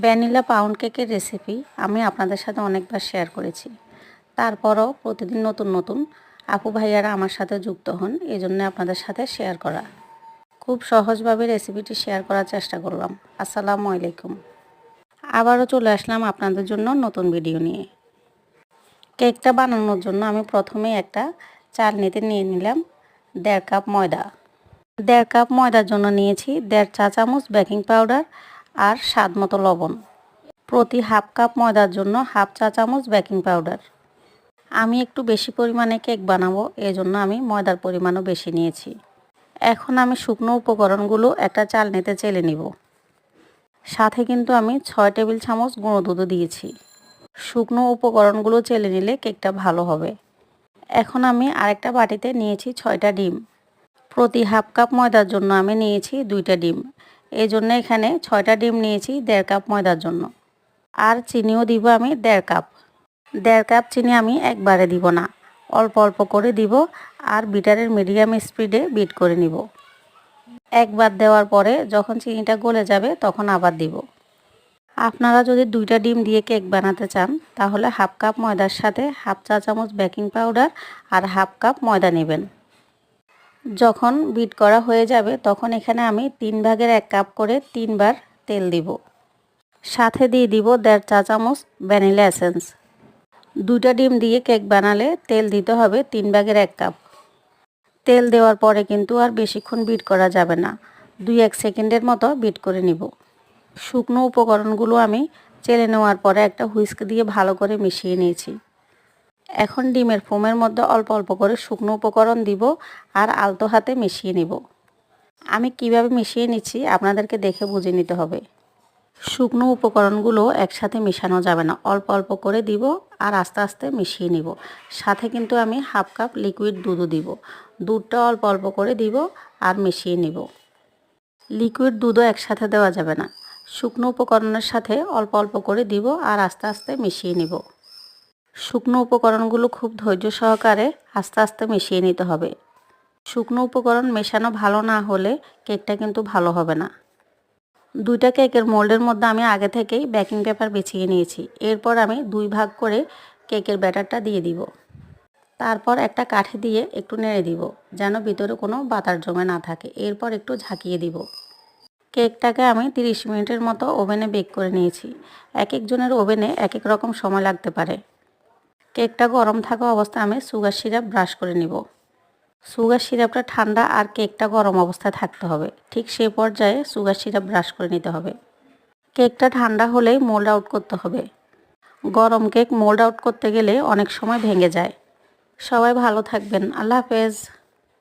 Vanilla pound কেকের recipe আমি আপনাদের সাথে অনেকবার শেয়ার করেছি। তারপরও প্রতিদিন নতুন নতুন আপু ভাইয়ারা আমার সাথে যুক্ত হন, এই জন্য আপনাদের সাথে শেয়ার করা। খুব সহজভাবে রেসিপিটি শেয়ার করার চেষ্টা করলাম। আসসালামু আলাইকুম। আবারও চলে আসলাম আপনাদের জন্য নতুন ভিডিও নিয়ে। কেকটা বানানোর জন্য আমি প্রথমে একটা চালনিতে নিয়ে নিলাম 1.5 কাপ ময়দা। 1.5 কাপ ময়দার জন্য নিয়েছি 1.5 চা চামচ বেকিং পাউডার আর স্বাদ মতো লবণ। প্রতি হাফ কাপ ময়দার জন্য হাফ চা চামচ বেকিং পাউডার। আমি একটু বেশি পরিমাণে কেক বানাবো, এই জন্য আমি ময়দার পরিমাণও বেশি নিয়েছি। এখন আমি শুকনো উপকরণগুলো একটা চালনিতে চেলে নিব। সাথে কিন্তু আমি 6 টেবিল চামচ গুঁড়ো দুধও দিয়েছি। শুকনো উপকরণগুলো চেলে নিলে কেকটা ভালো হবে। এখন আমি আরেকটা বাটিতে নিয়েছি 6টা ডিম। প্রতি হাফ কাপ ময়দার জন্য আমি নিয়েছি 2টা ডিম, এই জন্য এখানে 6টা ডিম নিয়েছি 1.5 কাপ ময়দার জন্য। আর চিনিও দিব আমি 1.5 কাপ। 1.5 কাপ চিনি আমি একবারে দিব না, অল্প অল্প করে দিব আর বিটারের মিডিয়াম স্পিডে বিট করে নিব। একবার দেওয়ার পরে যখন চিনিটা গলে যাবে তখন আবার দিব। আপনারা যদি 2টা ডিম দিয়ে কেক বানাতে চান তাহলে হাফ কাপ ময়দার সাথে হাফ চা চামচ বেকিং পাউডার আর হাফ কাপ ময়দা নেবেন। যখন বিট করা হয়ে যাবে তখন এখানে আমি 3 ভাগের 1 কাপ করে 3 বার তেল দিব। সাথে দিয়ে দিব 1.5 চা চামচ ভ্যানিলা এসেন্স। 2টা ডিম দিয়ে কেক বানালে তেল দিতে হবে 3 ভাগের 1 কাপ। তেল দেওয়ার পরে কিন্তু আর বেশিক্ষণ বিট করা যাবে না, 2-1 সেকেন্ডের মতো বিট করে নিব। শুকনো উপকরণগুলো আমি চেলে নেওয়ার পরে একটা হুইস্ক দিয়ে ভালো করে মিশিয়ে নিয়েছি। এখন ডিমের ফোমের মধ্যে অল্প অল্প করে শুকনো উপকরণ দিব আর আলতো হাতে মিশিয়ে নিব। আমি কিভাবে মিশিয়ে নিচ্ছি আপনাদেরকে দেখে বুঝে নিতে হবে। শুকনো উপকরণগুলো একসাথে মেশানো যাবে না, অল্প অল্প করে দিব আর আস্তে আস্তে মিশিয়ে নিব। সাথে কিন্তু আমি হাফ কাপ লিকুইড দুধও দিব। দুধটা অল্প অল্প করে দিব আর মিশিয়ে নিব। লিকুইড দুধও একসাথে দেওয়া যাবে না, শুকনো উপকরণের সাথে অল্প অল্প করে দিব আর আস্তে আস্তে মিশিয়ে নিব। শুকনো উপকরণগুলো খুব ধৈর্য সহকারে আস্তে আস্তে মিশিয়ে নিতে হবে। শুকনো উপকরণ মেশানো ভালো না হলে কেকটা কিন্তু ভালো হবে না। 2টা কেকের মোল্ডের মধ্যে আমি আগে থেকেই বেকিং পেপার বিছিয়ে নিয়েছি। এরপর আমি 2 ভাগ করে কেকের ব্যাটারটা দিয়ে দিব। তারপর একটা কাঠি দিয়ে একটু নেড়ে দিব যেন ভিতরে কোনো বাতাস জমে না থাকে। এরপর একটু ঝাঁকিয়ে দিব। কেকটাকে আমি 30 মিনিটের মতো ওভেনে বেক করে নিয়েছি। এক একজনের ওভেনে এক এক রকম সময় লাগতে পারে। কেকটা গরম থাকা অবস্থায় আমি সুগার সিরাপ ব্রাশ করে নিব। সুগার সিরাপটা ঠান্ডা আর কেকটা গরম অবস্থায় থাকতে হবে, ঠিক সেই পর্যায়ে সুগার সিরাপ ব্রাশ করে নিতে হবে। কেকটা ঠান্ডা হলেই মোল্ড আউট করতে হবে। গরম কেক মোল্ড আউট করতে গেলে অনেক সময় ভেঙে যায়। সবাই ভালো থাকবেন। আল্লাহ হাফেজ।